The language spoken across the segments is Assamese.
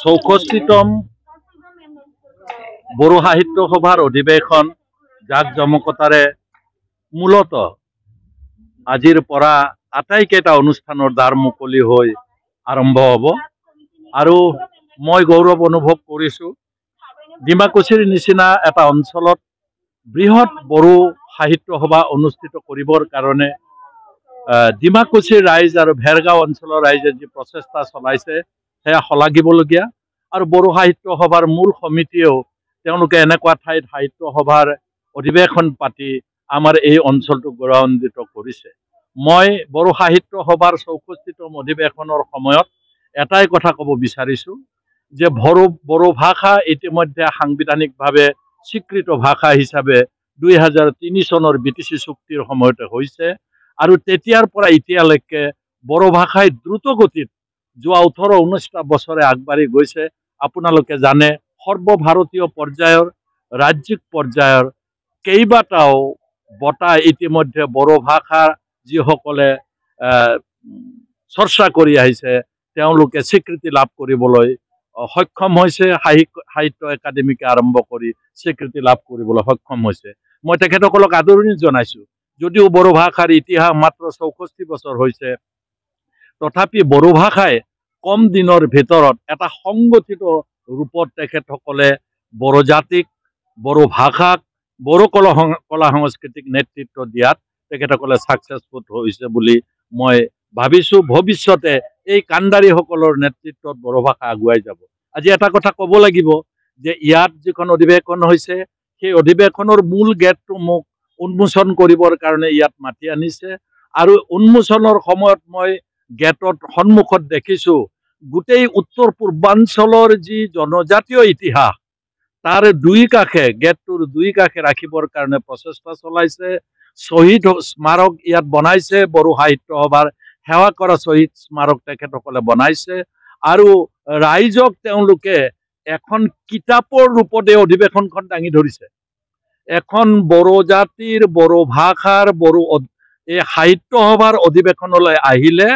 64তম বড়ো সাহিত্য সভাৰ অধিৱেশন জাকজমকতাৰে মূলত আজিৰ পৰা আটাইকেইটা অনুষ্ঠানৰ দ্বাৰ মুকলি হৈ আৰম্ভ হ'ব আৰু মই গৌৰৱ অনুভৱ কৰিছোঁ ডিমাকুছিৰ নিচিনা এটা অঞ্চলত বৃহৎ বড়ো সাহিত্য সভা অনুষ্ঠিত কৰিবৰ কাৰণে ডিমাকুছিৰ ৰাইজ আৰু ভেৰগাঁও অঞ্চলৰ ৰাইজে যি প্ৰচেষ্টা চলাইছে সেয়া শলাগিবলগীয়া আৰু বড়ো সাহিত্য সভাৰ মূল সমিতিয়েও তেওঁলোকে এনেকুৱা ঠাইত সাহিত্য সভাৰ অধিৱেশন পাতি আমাৰ এই অঞ্চলটোক গৌৰৱান্বিত কৰিছে। মই বড়ো সাহিত্য সভাৰ 64তম অধিৱেশনৰ সময়ত এটাই কথা ক'ব বিচাৰিছোঁ যে বড়ো ভাষা ইতিমধ্যে সাংবিধানিকভাৱে স্বীকৃত ভাষা হিচাপে 2003 চনৰ BTC চুক্তিৰ সময়তে হৈছে আৰু তেতিয়াৰ পৰা এতিয়ালৈকে বড়ো ভাষাই দ্ৰুত গতিত যোৱা 18-19টা বছৰে আগবাঢ়ি গৈছে। আপোনালোকে জানে সৰ্বভাৰতীয় পৰ্যায়ৰ ৰাজ্যিক পৰ্যায়ৰ কেইবাটাও বঁটা ইতিমধ্যে বড়ো ভাষা যিসকলে চৰ্চা কৰি আহিছে তেওঁলোকে স্বীকৃতি লাভ কৰিবলৈ সক্ষম হৈছে। সাহিত্য একাডেমীকে আৰম্ভ কৰি স্বীকৃতি লাভ কৰিবলৈ সক্ষম হৈছে। মই তেখেতসকলক আদৰণি জনাইছোঁ। যদিও বড়ো ভাষাৰ ইতিহাস মাত্ৰ 64 বছৰ হৈছে তথাপি বড়ো ভাষাই কম দিনৰ ভিতৰত এটা সংগঠিত ৰূপত তেখেতসকলে বড়ো জাতিক বড়ো ভাষাক বড়ো কলা সংস্কৃতিক নেতৃত্ব দিয়াত তেখেতসকলে ছাকচেছফুল হৈছে বুলি মই ভাবিছোঁ। ভৱিষ্যতে এই কাণ্ডাৰীসকলৰ নেতৃত্বত বড়ো ভাষা আগুৱাই যাব। আজি এটা কথা ক'ব লাগিব যে ইয়াত যিখন অধিৱেশন হৈছে সেই অধিৱেশনৰ মূল গেটটো মোক উন্মোচন কৰিবৰ কাৰণে ইয়াত মাতি আনিছে আৰু উন্মোচনৰ সময়ত মই গেটত সন্মুখত দেখিছোঁ গোটেই উত্তৰ পূৰ্বাঞ্চলৰ যি জনজাতীয় ইতিহাস তাৰ গেটটোৰ দুই কাষে ৰাখিবৰ কাৰণে প্ৰচেষ্টা চলাইছে। শ্বহীদ স্মাৰক ইয়াত বনাইছে, বড়ো সাহিত্য সভাৰ সেৱা কৰা শ্বহীদ স্মাৰক তেখেতসকলে বনাইছে আৰু ৰাইজক তেওঁলোকে এখন কিতাপৰ ৰূপতে অধিৱেশনখন দাঙি ধৰিছে। এখন বড়ো জাতিৰ বড়ো ভাষাৰ বড়ো এই সাহিত্য সভাৰ অধিৱেশনলৈ আহিলে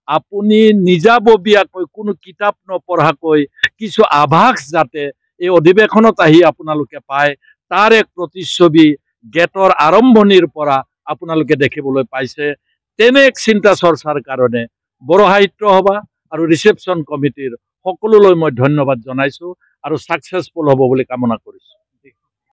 আপুনি নিজাববীয়াকৈ কোনো কিতাপ নপঢ়াকৈ কিছু আভাস যাতে এই অধিৱেশনত আহি আপোনালোকে পায় তাৰ এক প্ৰতিচ্ছবি গেটৰ আৰম্ভণিৰ পৰা আপোনালোকে দেখিবলৈ পাইছে। তেনে এক চিন্তা চৰ্চাৰ কাৰণে বড়ো সাহিত্য সভা আৰু ৰিচেপশ্যন কমিটিৰ সকলোলৈ মই ধন্যবাদ জনাইছোঁ আৰু ছাকচেছফুল হ'ব বুলি কামনা কৰিছোঁ।